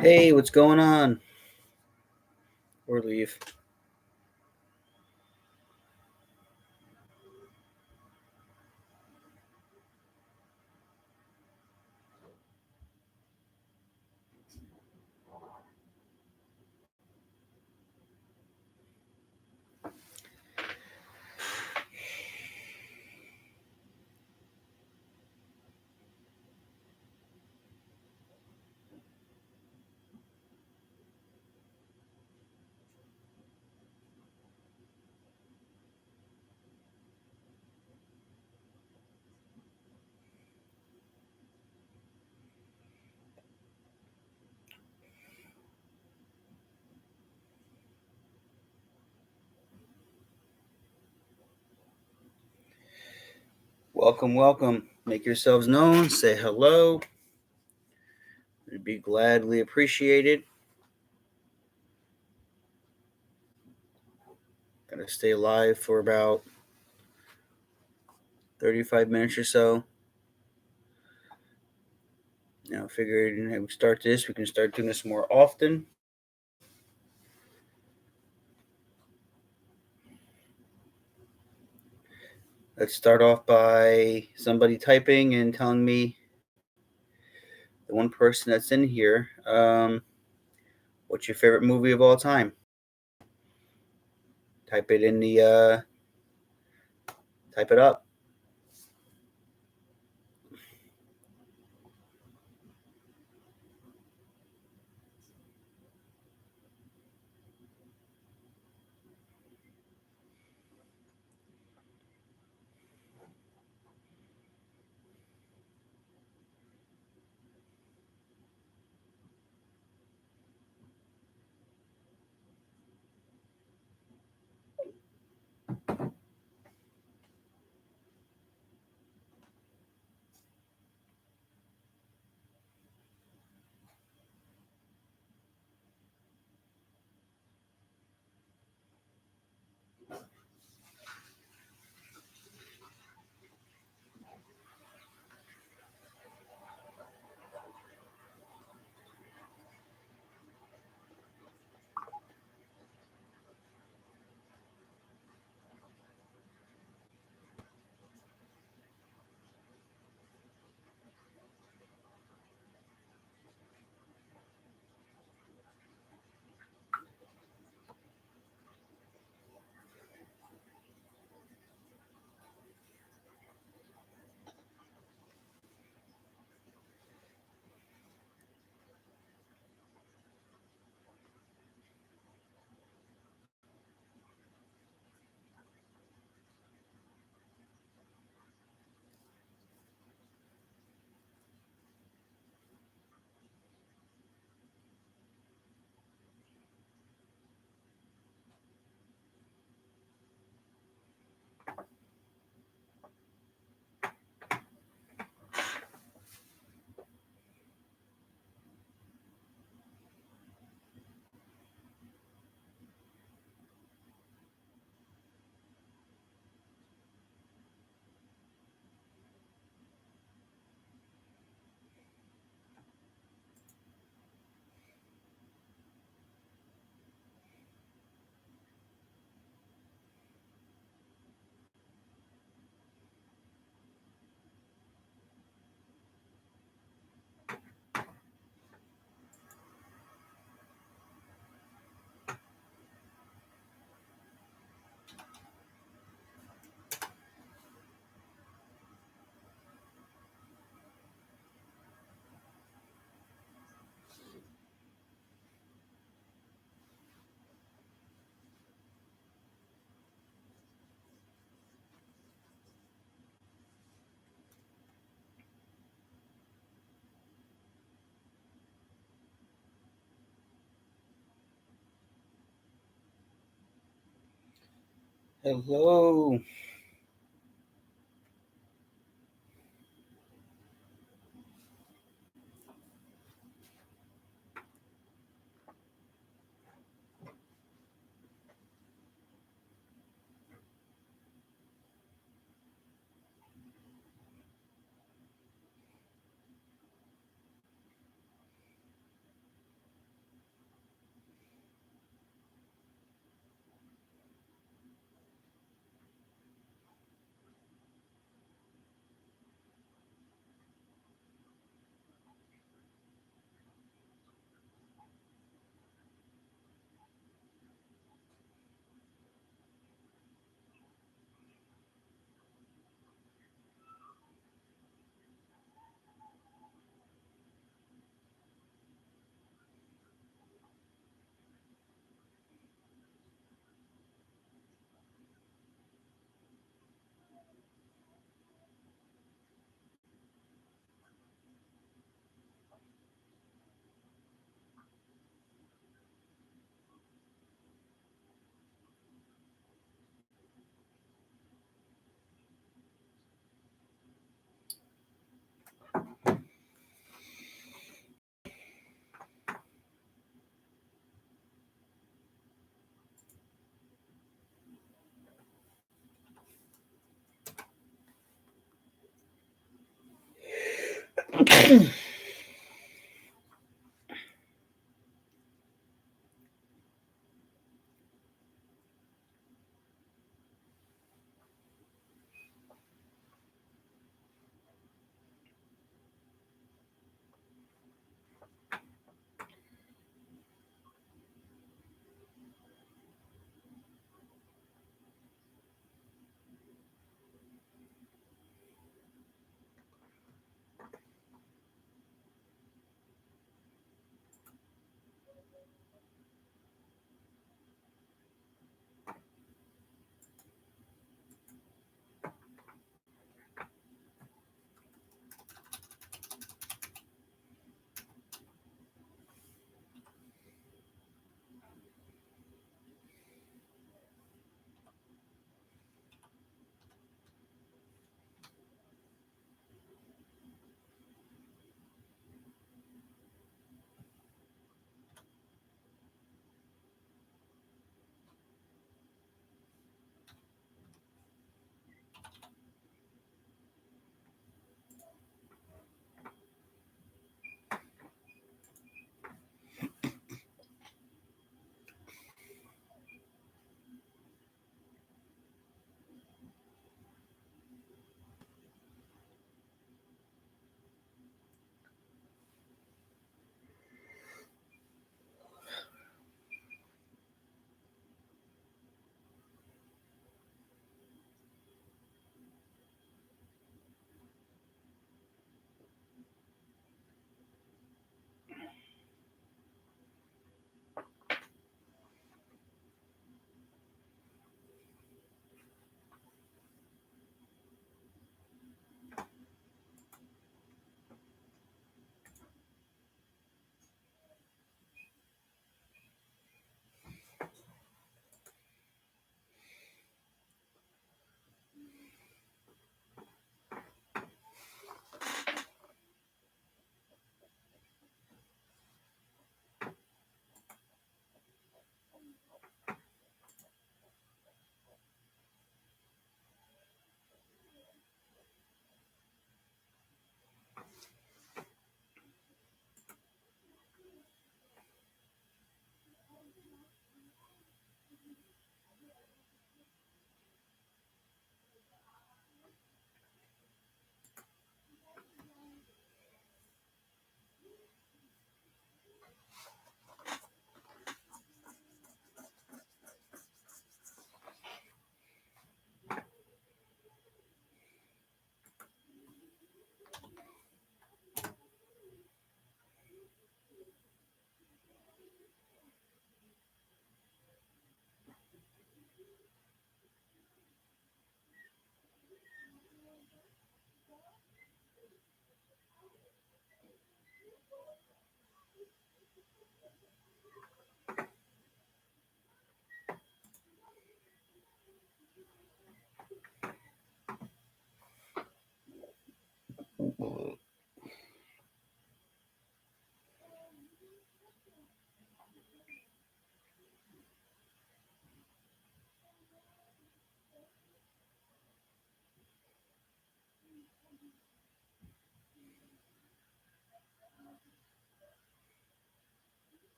Hey, what's going on? Or leave. Welcome, welcome. Make yourselves known. Say hello. It'd be gladly appreciated. Gonna stay live for about 35 minutes or so. Figured we start this. We can start doing this more often. Let's start off by somebody typing and telling me, the one person that's in here, what's your favorite movie of all time? Type it in the, type it up. Hello.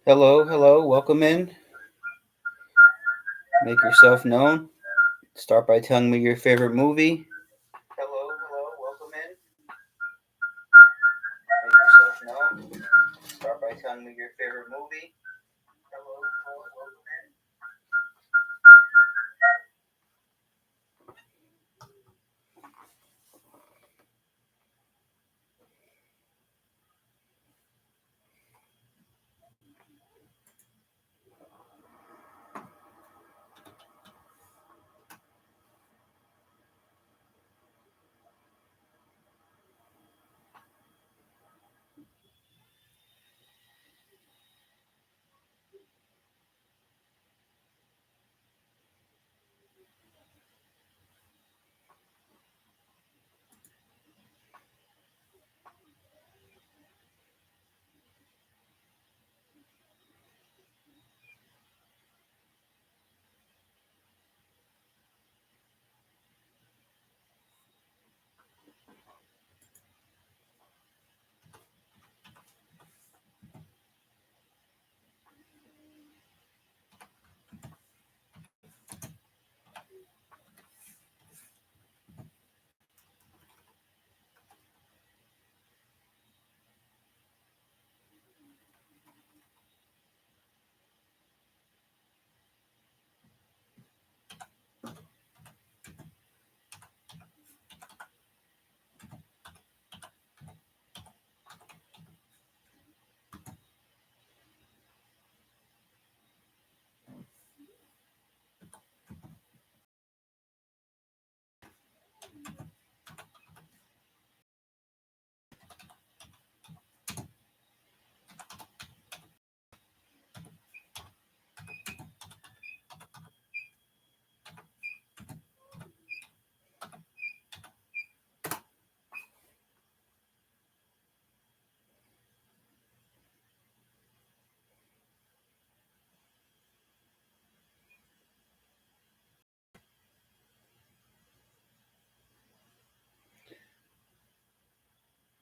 Hello, hello, welcome in. Make yourself known. Start by telling me your favorite movie. Hello, hello, welcome in. Make yourself known. Start by telling me your favorite movie. Hello, hello, welcome in.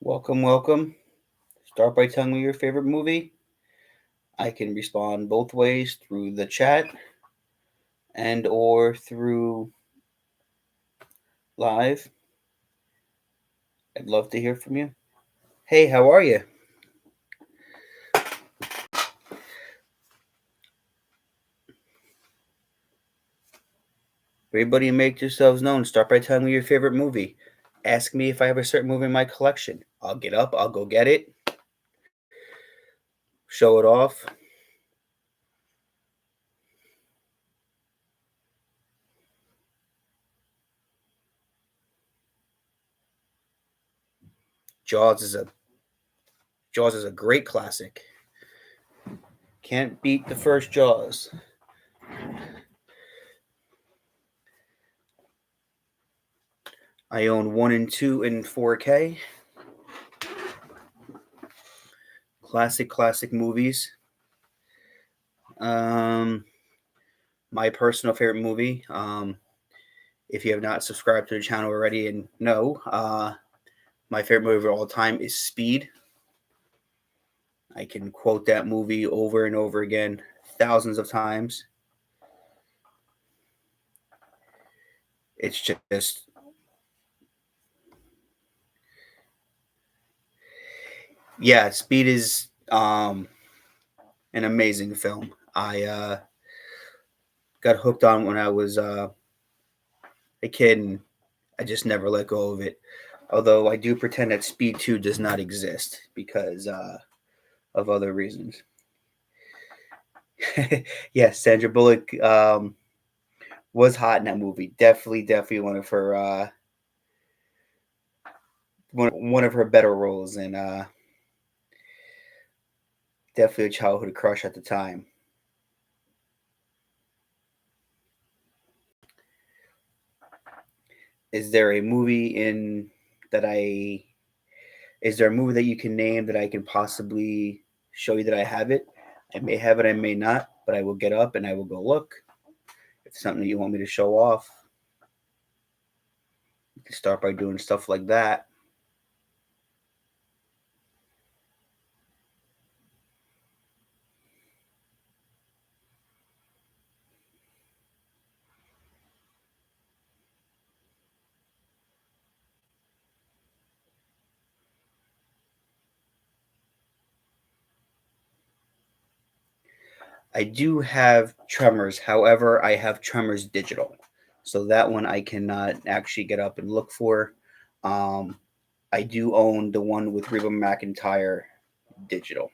Welcome, welcome. Start by telling me your favorite movie. I can respond both ways through the chat and or through live. I'd love to hear from you. Hey, how are you? Everybody make yourselves known. Start by telling me your favorite movie. Ask me if I have a certain movie in my collection. I'll get up, I'll go get it, show it off. Jaws is a Jaws is a great classic. Can't beat the first Jaws. I own 1 and 2 in 4K. Classic movies. My personal favorite movie. If you have not subscribed to the channel already and know, my favorite movie of all time is Speed. I can quote that movie over and over again, thousands of times. It's just, yeah, Speed is an amazing film. I got hooked on when I was a kid, and I just never let go of it. Although I do pretend that Speed 2 does not exist because of other reasons. Yes, Sandra Bullock was hot in that movie. Definitely one of her one of her better roles, and definitely a childhood crush at the time. Is there a movie in that I? Is there a movie that you can name that I can possibly show you that I have it? I may have it, I may not, but I will get up and I will go look. If it's something that you want me to show off, you can start by doing stuff like that. I do have Tremors. However, I have Tremors digital. So that one I cannot actually get up and look for. Um, I do own the one with Reba McEntire digital.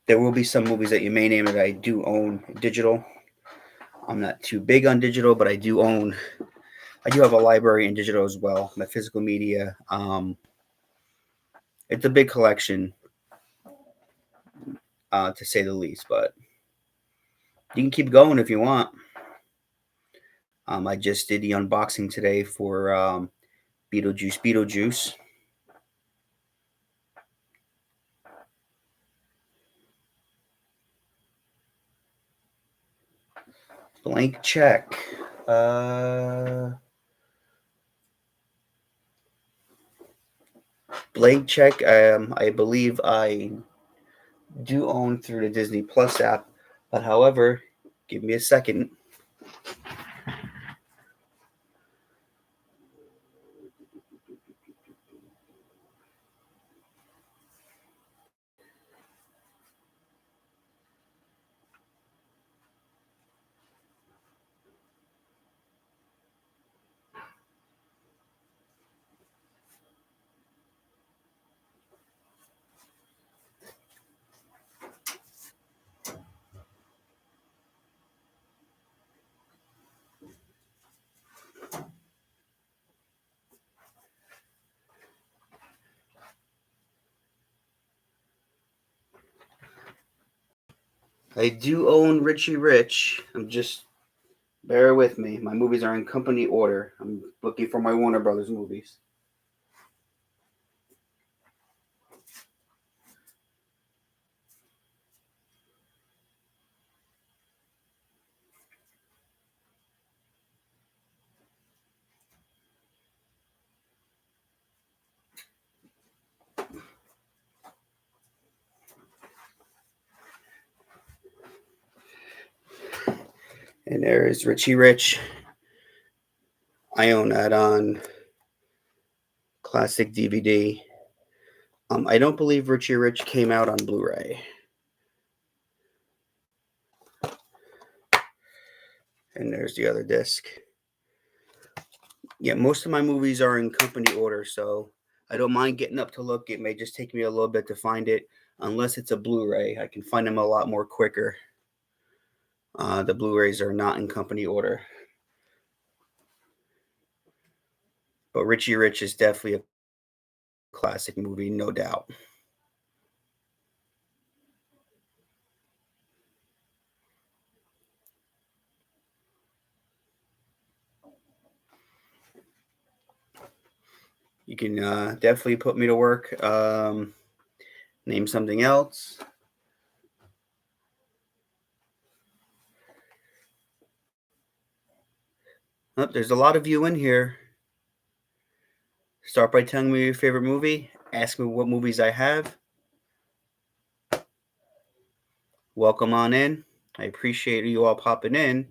There will be some movies that you may name that I do own digital. I'm not too big on digital, but I do have a library in digital as well, my physical media. It's a big collection, to say the least, but you can keep going if you want. I just did the unboxing today for Beetlejuice. Blank check. Blank check. I believe I do own through the Disney Plus app, but however, give me a second. I do own Richie Rich. I'm just bear with me. My movies are in company order. I'm looking for my Warner Brothers movies. And there is Richie Rich. I own that on classic DVD. I don't believe Richie Rich came out on Blu-ray. And there's the other disc. Yeah, most of my movies are in company order, so I don't mind getting up to look. It may just take me a little bit to find it. Unless it's a Blu-ray, I can find them a lot more quicker. The Blu-rays are not in company order. But Richie Rich is definitely a classic movie, no doubt. You can definitely put me to work. Name something else. Oh, there's a lot of you in here. Start by telling me your favorite movie. Ask me what movies I have. Welcome on in. I appreciate you all popping in.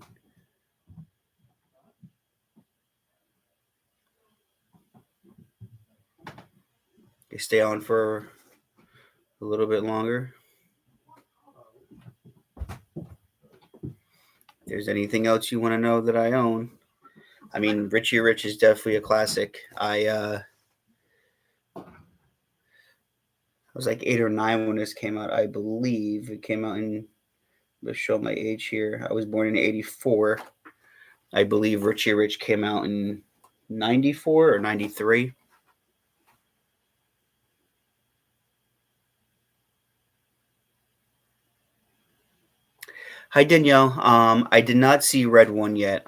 You stay on for a little bit longer. If there's anything else you want to know that I own. I mean, Richie Rich is definitely a classic. I was like 8 or 9 when this came out. I believe it came out in. Let's show my age here. I was born in '84. I believe Richie Rich came out in '94 or '93. Hi Danielle. I did not see Red One yet.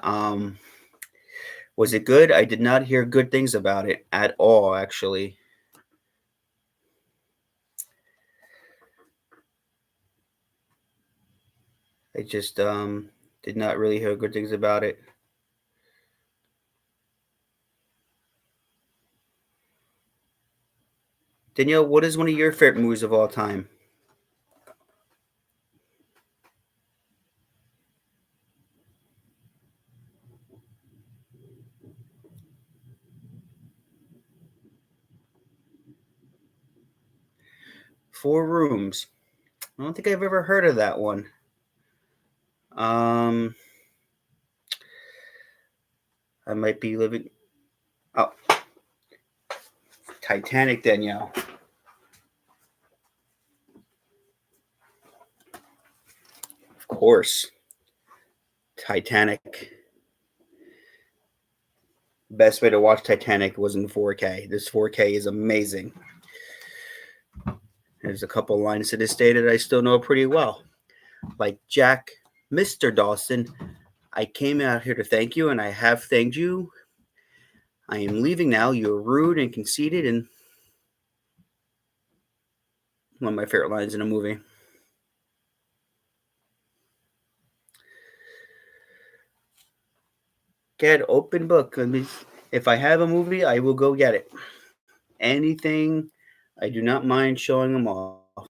Was it good? I did not hear good things about it at all, actually. I just did not really hear good things about it. Danielle, what is one of your favorite movies of all time? Four Rooms. I don't think I've ever heard of that one. Um, I might be living. Oh, Titanic, Danielle. Of course. Titanic. Best way to watch Titanic was in 4K. This 4K is amazing. There's a couple lines to this day that I still know pretty well. Like Jack, Mr. Dawson, I came out here to thank you, and I have thanked you. I am leaving now. You're rude and conceited, and one of my favorite lines in a movie. Get open book. I mean, if I have a movie, I will go get it. Anything, I do not mind showing them off.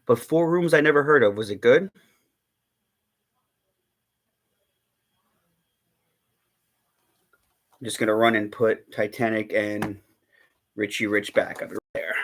But Four Rooms I never heard of. Was it good? I'm just gonna run and put Titanic and Richie Rich back up there.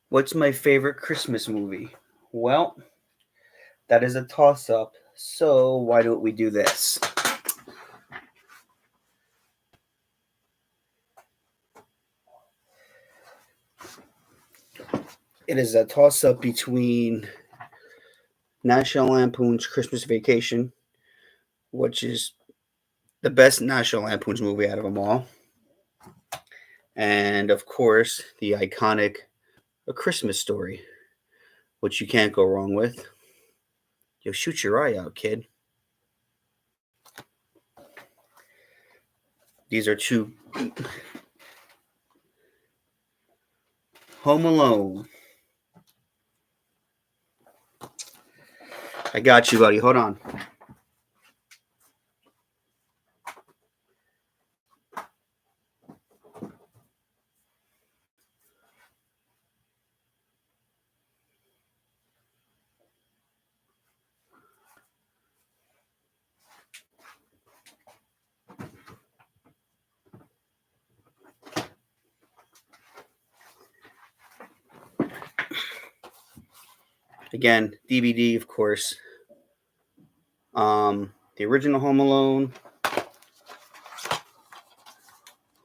What's my favorite Christmas movie? Well, that is a toss up. So why don't we do this? It is a toss up between National Lampoon's Christmas Vacation, which is the best National Lampoon's movie out of them all, and of course, the iconic A Christmas Story, which you can't go wrong with. You'll shoot your eye out, kid. These are two. Home Alone. I got you, buddy. Hold on. Again, DVD, of course. The original Home Alone,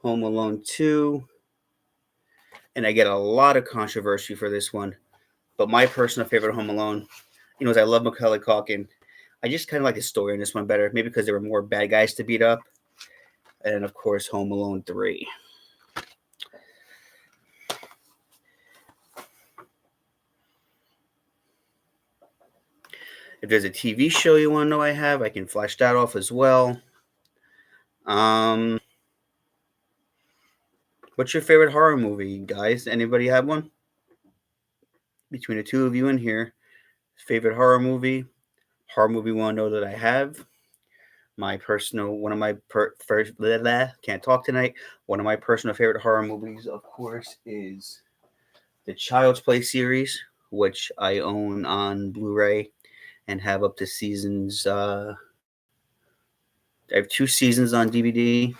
Home Alone 2, and I get a lot of controversy for this one. But my personal favorite Home Alone, is I love Macaulay Culkin. I just kind of like the story in this one better, maybe because there were more bad guys to beat up. And of course, Home Alone 3. If there's a TV show you want to know I have, I can flash that off as well. What's your favorite horror movie, guys? Anybody have one? Between the two of you in here, favorite horror movie you want to know that I have. My personal, one of my first, can't talk tonight. One of my personal favorite horror movies, of course, is the Child's Play series, which I own on Blu-ray and have up to seasons. I have 2 seasons on DVD.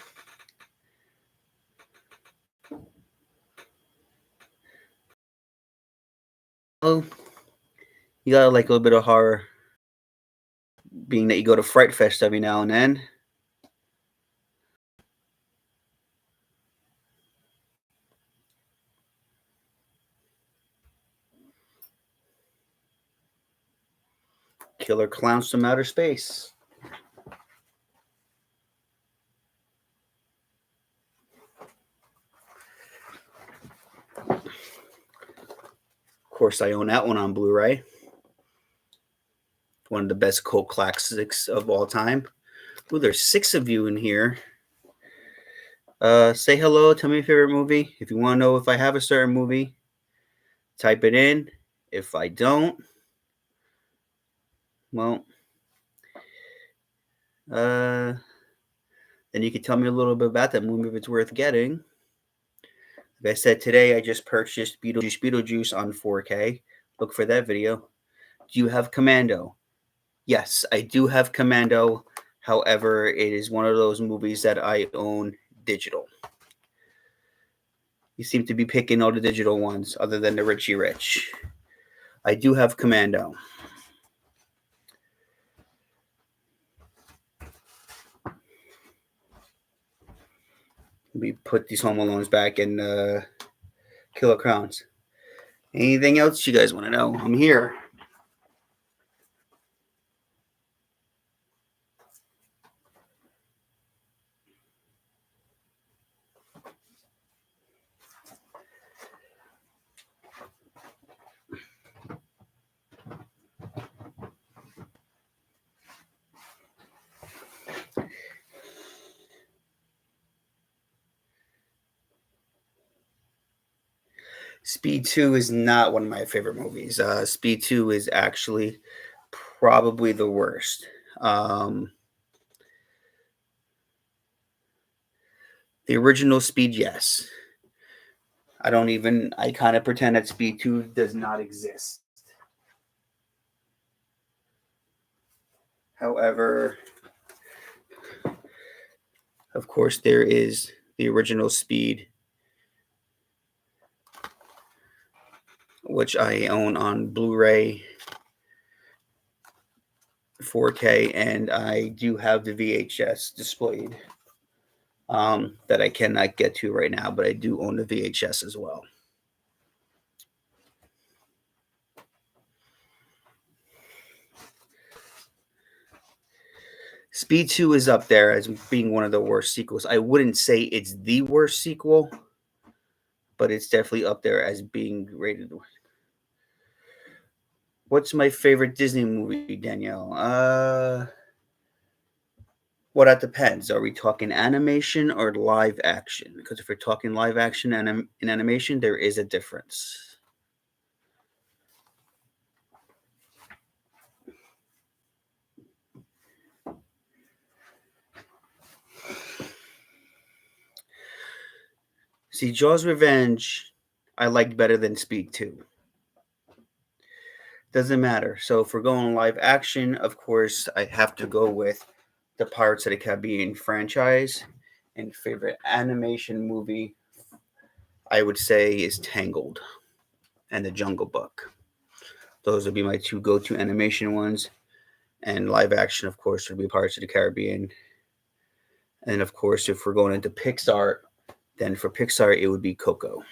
Oh, you gotta like a little bit of horror, being that you go to Fright Fest every now and then. Killer Clowns from Outer Space. Of course, I own that one on Blu-ray. One of the best cult classics of all time. Ooh, there's 6 of you in here. Say hello. Tell me your favorite movie. If you want to know if I have a certain movie, type it in. If I don't, well, then you can tell me a little bit about that movie if it's worth getting. Like I said, today I just purchased Beetlejuice on 4K. Look for that video. Do you have Commando? Yes, I do have Commando. However, it is one of those movies that I own digital. You seem to be picking all the digital ones other than the Richie Rich. I do have Commando. We put these Home Alones back in Killer Clowns. Anything else you guys want to know? I'm here. Speed 2 is not one of my favorite movies. Speed 2 is actually probably the worst. The original Speed, yes. I kind of pretend that Speed 2 does not exist. However, of course, there is the original Speed, which I own on Blu-ray 4K, and I do have the VHS displayed that I cannot get to right now, but I do own the VHS as well. Speed 2 is up there as being one of the worst sequels. I wouldn't say it's the worst sequel, but it's definitely up there as being rated. What's my favorite Disney movie, Danielle? Well, that depends. Are we talking animation or live action? Because if we're talking live action and in animation, there is a difference. See, Jaws Revenge, I liked better than Speed 2. Doesn't matter. So if we're going live action, of course, I have to go with the Pirates of the Caribbean franchise. And favorite animation movie, I would say, is Tangled and The Jungle Book. Those would be my two go-to animation ones. And live action, of course, would be Pirates of the Caribbean. And of course, if we're going into Pixar, then for Pixar, it would be Coco.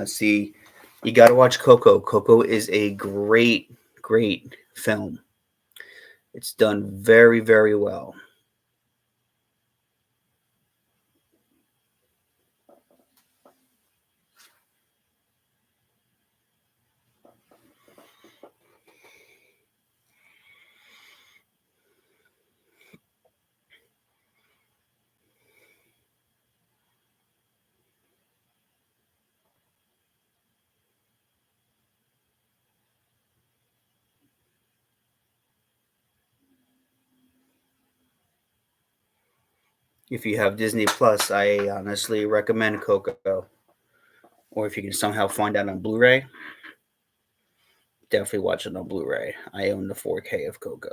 See, you got to watch Coco. Coco is a great, great film. It's done very, very well. If you have Disney Plus, I honestly recommend Coco. Or if you can somehow find out on Blu-ray, definitely watch it on Blu-ray. I own the 4K of Coco.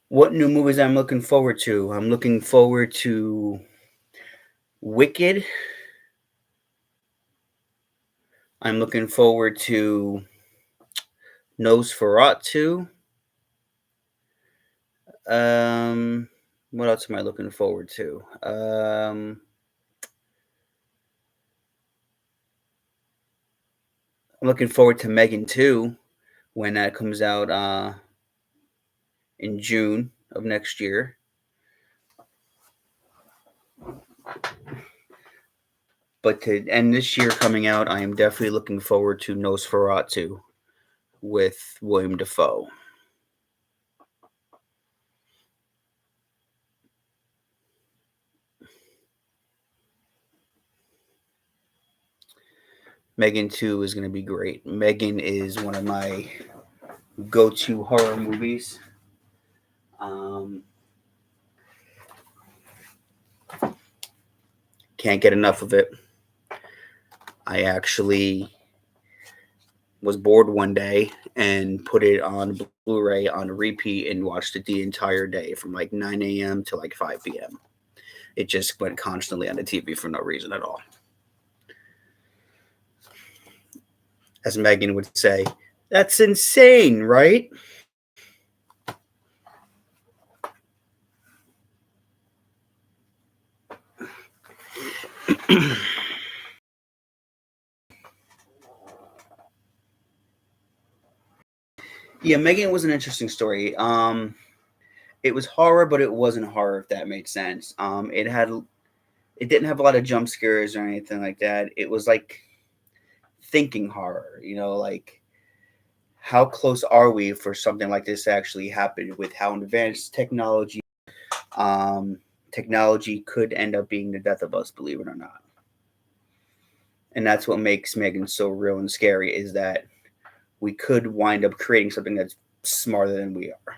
What new movies I'm looking forward to? I'm looking forward to Wicked. I'm looking forward to Nosferatu. Um, what else am I looking forward to? I'm looking forward to Megan 2 when that comes out in June of next year. But to end this year coming out, I am definitely looking forward to Nosferatu with William Defoe. Megan 2 is going to be great. Megan is one of my go to horror movies. Um, can't get enough of it. I actually was bored one day and put it on Blu-ray on repeat and watched it the entire day from like 9 a.m. to like 5 p.m. It just went constantly on the TV for no reason at all. As Megan would say, that's insane, right? Yeah, Megan was an interesting story. It was horror, but it wasn't horror, if that made sense. It didn't have a lot of jump scares or anything like that. It was like thinking horror, like how close are we for something like this to actually happen with how advanced um, technology could end up being the death of us, believe it or not. And that's what makes Megan so real and scary is that we could wind up creating something that's smarter than we are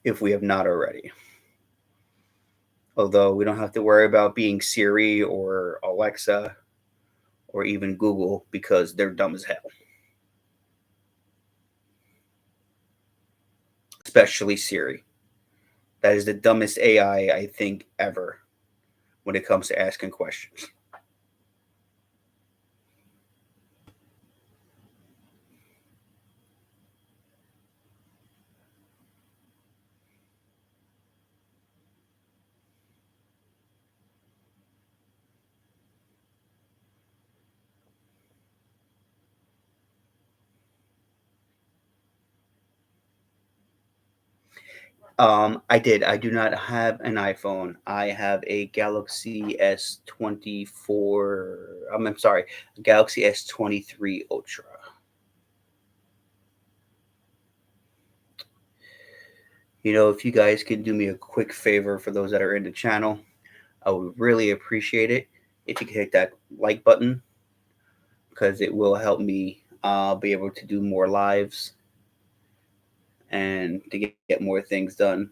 if we have not already. Although we don't have to worry about being Siri or Alexa or even Google because they're dumb as hell. especially Siri. That is the dumbest AI I think ever when it comes to asking questions. I did. I do not have an iPhone. I have a Galaxy S24. I'm sorry, Galaxy S23 Ultra. If you guys can do me a quick favor for those that are in the channel, I would really appreciate it if you could hit that like button because it will help me be able to do more lives and to get more things done.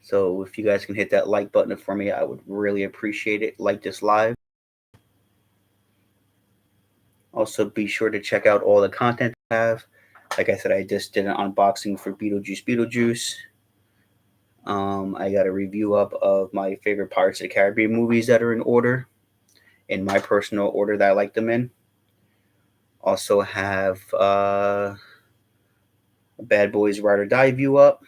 So if you guys can hit that like button for me, I would really appreciate it. Like this live. Also, be sure to check out all the content I have. Like I said, I just did an unboxing for Beetlejuice. I got a review up of my favorite Pirates of the Caribbean movies that are in order, in my personal order that I like them in. Also have Bad Boys Ride or Die view up.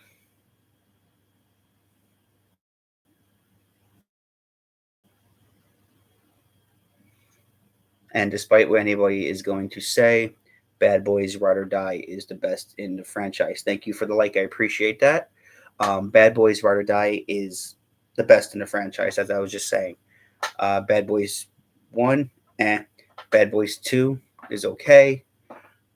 And despite what anybody is going to say, Bad Boys Ride or Die is the best in the franchise. Thank you for the like. I appreciate that. Bad Boys Ride or Die is the best in the franchise, as I was just saying. Bad Boys 1, Bad Boys 2 is okay.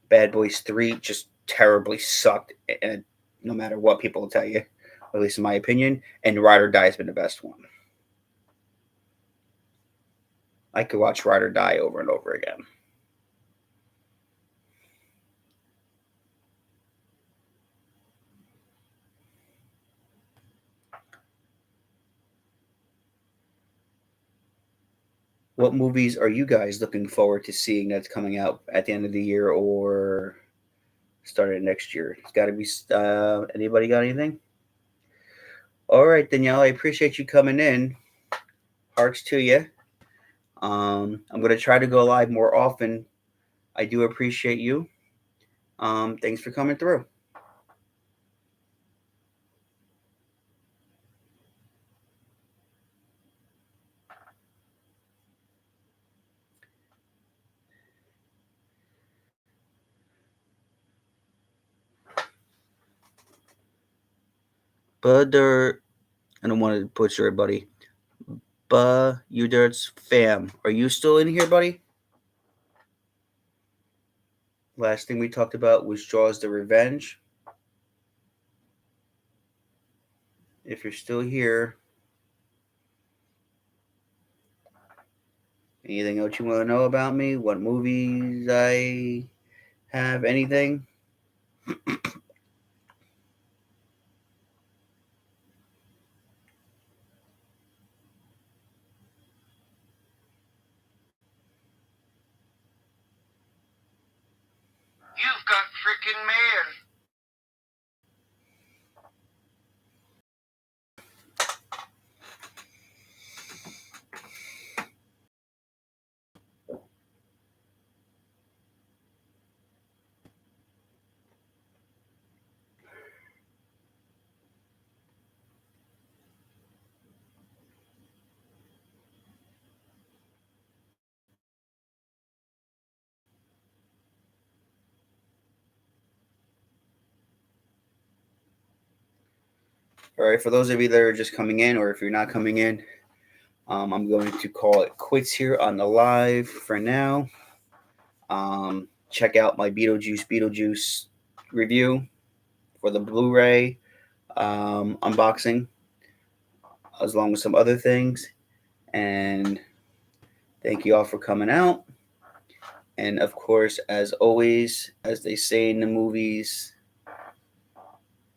Bad Boys 3 just terribly sucked, and no matter what people will tell you, at least in my opinion. And Ride or Die has been the best one. I could watch Ride or Die over and over again. What movies are you guys looking forward to seeing that's coming out at the end of the year or started next year? It's got to be. Anybody got anything? All right, Danielle, I appreciate you coming in. Hearts to you. I'm gonna try to go live more often. I do appreciate you. Thanks for coming through. Butter, I don't want to butcher it, buddy. You dirt's fam. Are you still in here, buddy? Last thing we talked about was Jaws the Revenge. If you're still here, anything else you want to know about me? What movies I have? Anything? You've got freaking mail. All right, for those of you that are just coming in, or if you're not coming in, I'm going to call it quits here on the live for now. Check out my Beetlejuice review for the Blu-ray unboxing, as long as some other things. And thank you all for coming out. And of course, as always, as they say in the movies,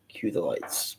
cue the lights.